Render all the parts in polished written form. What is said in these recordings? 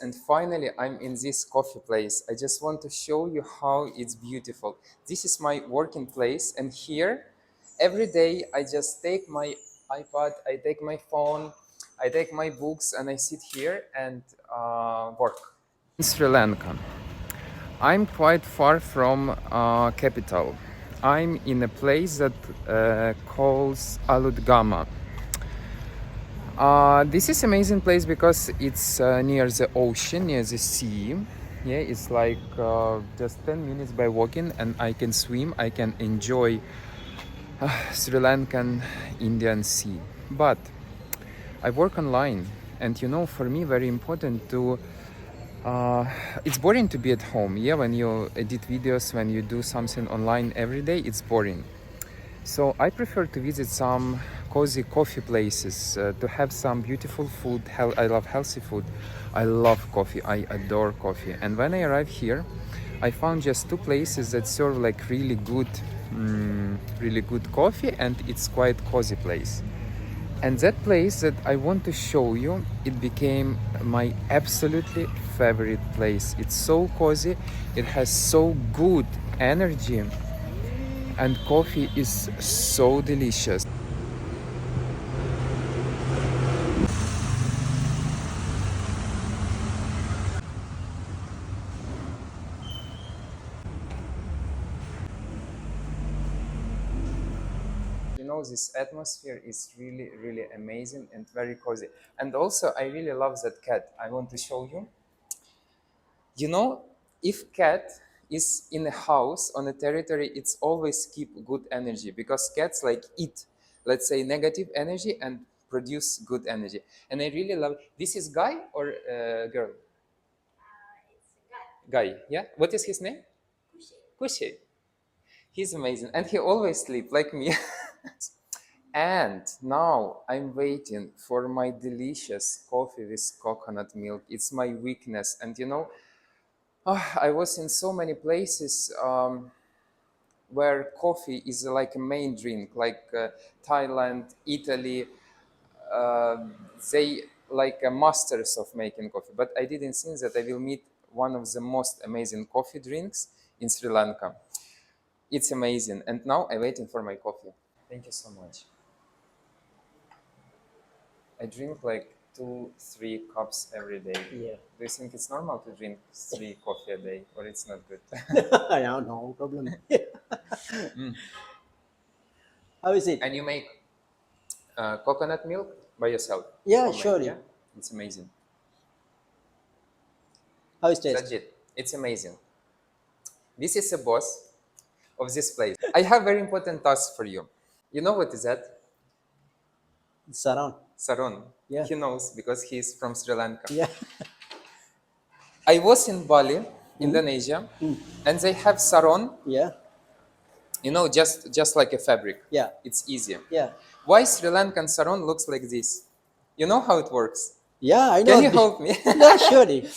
And finally, I'm in this coffee place. I just want to show you how it's beautiful. This is my working place, and here, every day, I just take my iPad, I take my phone, I take my books, and I sit here and work. In Sri Lanka, I'm quite far from capital. I'm in a place that calls Aludgama. This is amazing place because it's near the ocean, near the sea. Yeah, it's like just 10 minutes by walking, and I can swim. I can enjoy Sri Lankan Indian Sea. But I work online, and for me, very important to. It's boring to be at home. Yeah, when you edit videos, when you do something online every day, it's boring. So I prefer to visit some cozy coffee places, to have some beautiful food. I love healthy food. I love coffee. I adore coffee. And when I arrived here, I found just two places that serve like really good coffee, and it's quite cozy place. And that place that I want to show you, it became my absolutely favorite place. It's so cozy. It has so good energy. And coffee is so delicious. This atmosphere is really, really amazing and very cozy. And also, I really love that cat. I want to show you. If cat is in a house on a territory, it's always keep good energy, because cats like eat, let's say, negative energy and produce good energy. And I really love. This is guy or girl? Guy. Yeah. What is his name? Kushi. He's amazing, and he always sleep like me. And now I'm waiting for my delicious coffee with coconut milk. It's my weakness. And I was in so many places where coffee is like a main drink, like Thailand, Italy. They like masters of making coffee. But I didn't think that I will meet one of the most amazing coffee drinks in Sri Lanka. It's amazing. And now I'm waiting for my coffee. Thank you so much. I drink like 2-3 cups every day. Yeah. Do you think it's normal to drink 3 coffee a day, or it's not good? Yeah, no problem. How is it? And you make coconut milk by yourself? Yeah, Homemade, surely. yeah? It's amazing. How is That's taste? it. It's amazing. This is the boss of this place. I have very important task for you. You know what is that? Saran. Saron. Yeah. He knows because he's from Sri Lanka. Yeah. I was in Bali, Indonesia, and they have saron. Yeah. Just like a fabric. Yeah. It's easier. Yeah. Why Sri Lankan sarong looks like this? You know how it works? Yeah, I know. Can you help me? Yeah, surely.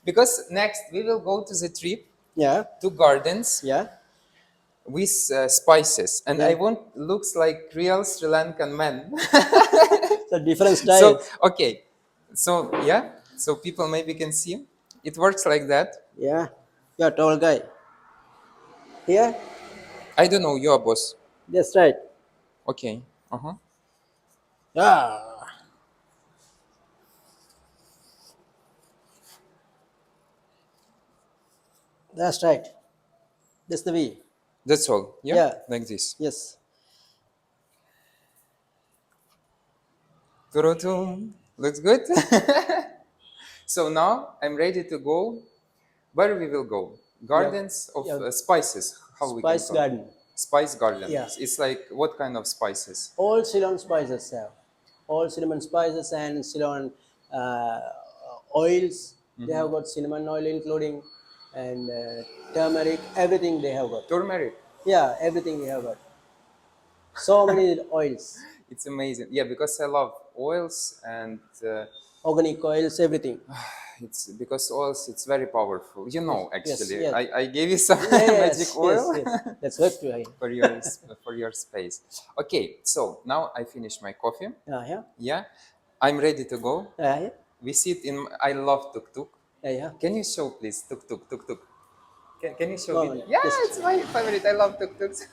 Because next we will go to the trip Yeah. to gardens Yeah. with spices, and Yeah. I want looks like real Sri Lankan man. So different So styles. okay, so yeah, so people maybe can see it works like that. Yeah. Yeah, tall guy. Yeah. I don't know, you're a boss. That's right. Okay. Uh-huh. Yeah. That's right. That's the way. That's all. Yeah, Yeah. like this. Yes. Turutum. Looks good. So now I'm ready to go. Where we will go? Gardens of Yeah. spices. How we can Spice call garden. it? Spice garden. Yeah. It's like what kind of spices? All Ceylon spices have. All cinnamon spices and Ceylon uh, oils. They have got cinnamon oil including, and turmeric, everything they have got. Turmeric. Yeah, everything we have got. So many oils, It's amazing. Yeah, because I love oils, and organic oils, everything. it's because oils. It's very powerful. Yes, Actually, yes. I gave you some Yes, magic yes, oil. yes. That's what you For your space. Okay, so now I finished my coffee. Yeah, yeah. Yeah, I'm ready to go. Yeah, yeah. We sit in. I love tuk tuk. Yeah, yeah. Can you show please tuk tuk tuk tuk? Can you show Go me? on, Yeah, just- it's my favorite. I love tuk tuks.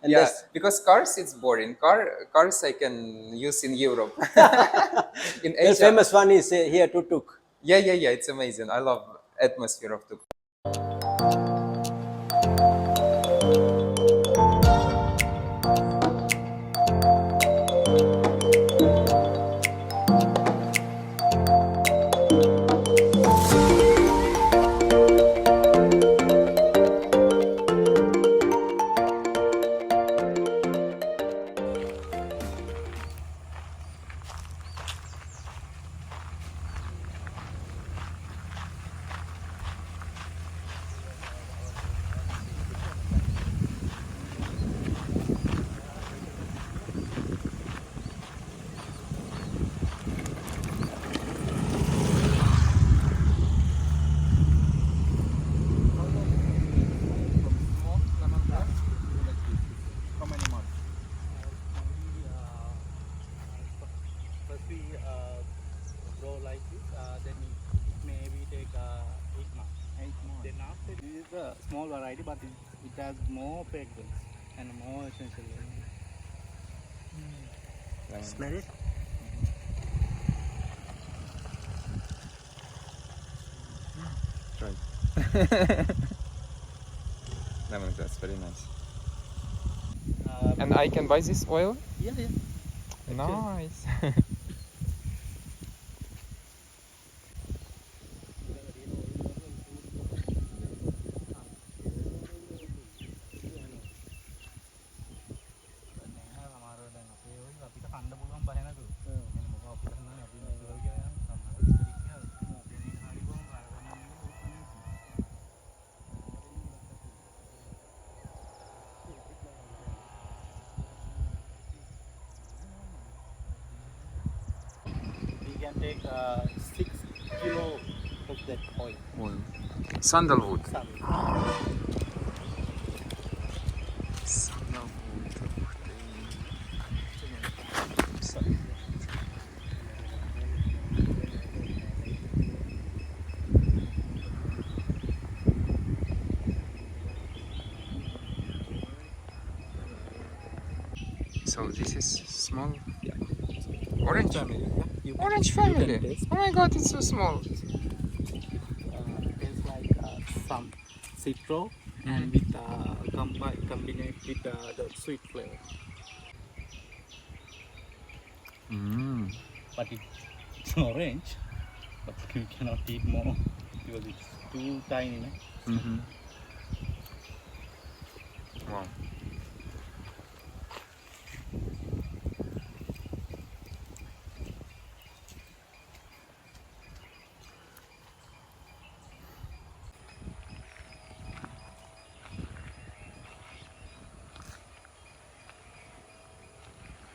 And Yeah, this, because cars it's boring. Cars I can use in Europe. In the Asia. famous one is here, tuk-tuk. Yeah, yeah, yeah. It's amazing. I love atmosphere of tuk. First we grow like this, then it maybe take 8 months. 8 months. Then after this is a small variety, but it has more fragrance and more essential. Smell it? Try. Lemon grass, very nice. And I can buy this oil? Yeah, yeah. Nice. We can take 6 kilo of that oil. Oil. Sandalwood. So this is small orange family. Orange family. Oh my god, it's so small. Tastes like some citro and with combined with the sweet flavor. Mm. But it's orange, but you cannot eat more because it's too tiny. No? Mm-hmm. Wow.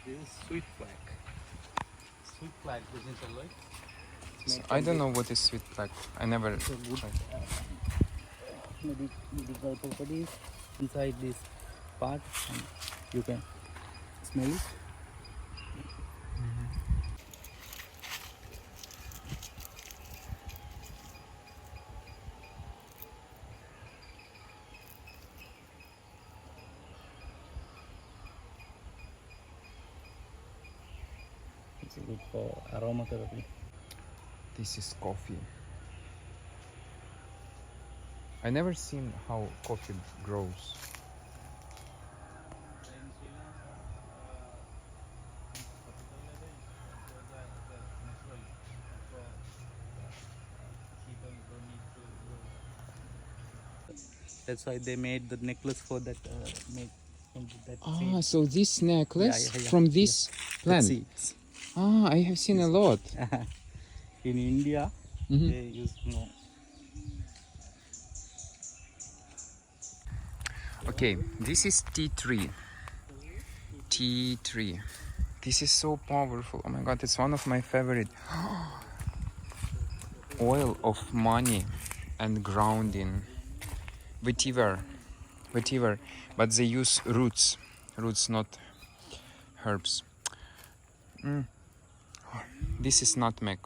This is sweet flag. Sweet flag business alloy. So I don't know what is sweet black. I never It's a good tried. medical properties inside this part. And you can smell it. It's good for aromatherapy. This is coffee. I never seen how coffee grows. That's why they made the necklace for that. Made from that Ah, seed. so this necklace Yeah, yeah. from this That plant. seeds. Ah, I have seen a lot. In India, Mhm. they use more. Okay, this is tea tree. Tea tree. This is so powerful. Oh my god, it's one of my favorite. Oil of money and grounding. Vetiver. Vetiver. But they use roots. Roots, not herbs. This is nutmeg.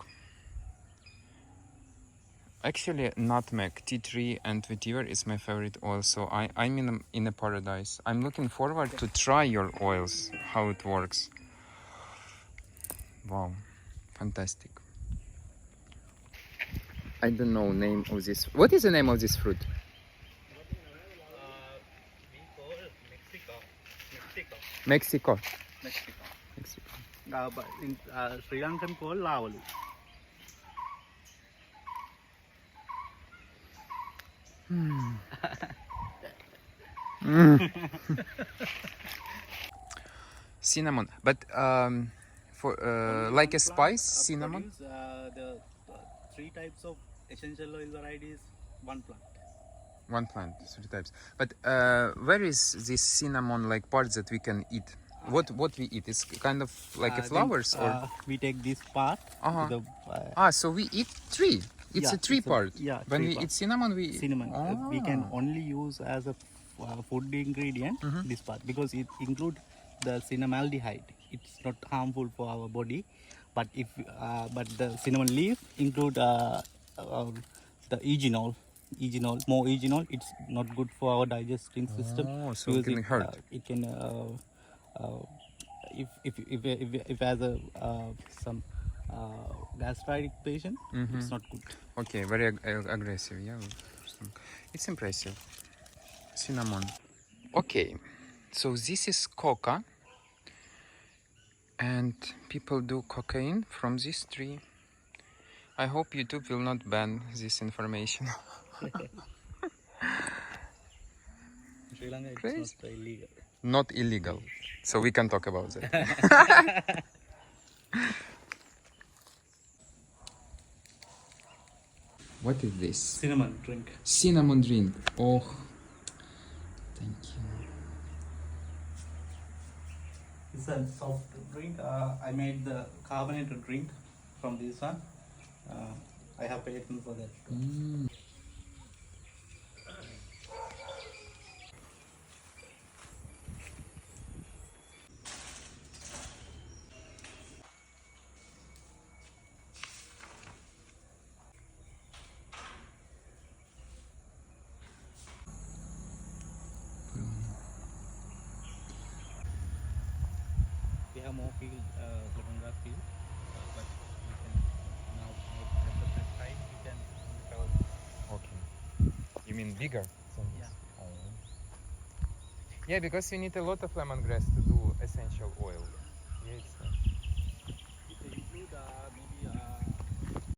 Actually, nutmeg, tea tree, and vetiver is my favorite oil. So I'm in a paradise. I'm looking forward to try your oils, how it works. Wow, fantastic. I don't know name of this. What is the name of this fruit? We call Mexico. Mexico. Mexico. Mexico. But in Sri Lankan called lavalu. Cinnamon, but for like a spice, cinnamon. Produce, the 3 types of essential oil varieties, one plant. One plant, 3 types. But where is this cinnamon like part that we can eat? What we eat is kind of like a flowers or? We take this part. Uh-huh. The, So we eat tree. It's yeah, a tree it's a- part. yeah, When tree we part. eat cinnamon, we cinnamon. We can only use as a food ingredient this part because it includes the cinnamaldehyde. It's not harmful for our body, but if but the cinnamon leaf include the eugenol. More eugenol. It's not good for our digesting system. Oh, so it because can hurt. It can if as a some gastritic patient, it's not good. Okay, very aggressive. Yeah, it's impressive. Cinnamon. Okay, so this is coca, and people do cocaine from this tree. I hope YouTube will not ban this information. In Sri Lanka, it's Crazy. not illegal. Not illegal, so we can talk about that. What is this? Cinnamon drink. Cinnamon drink. Oh, thank you. It's a soft drink. I made the carbonated drink from this one. I have patent for that. We have more field, lemongrass field, but we can now at the time we can travel. Okay. You mean bigger? Yeah. Yeah, because we need a lot of lemongrass to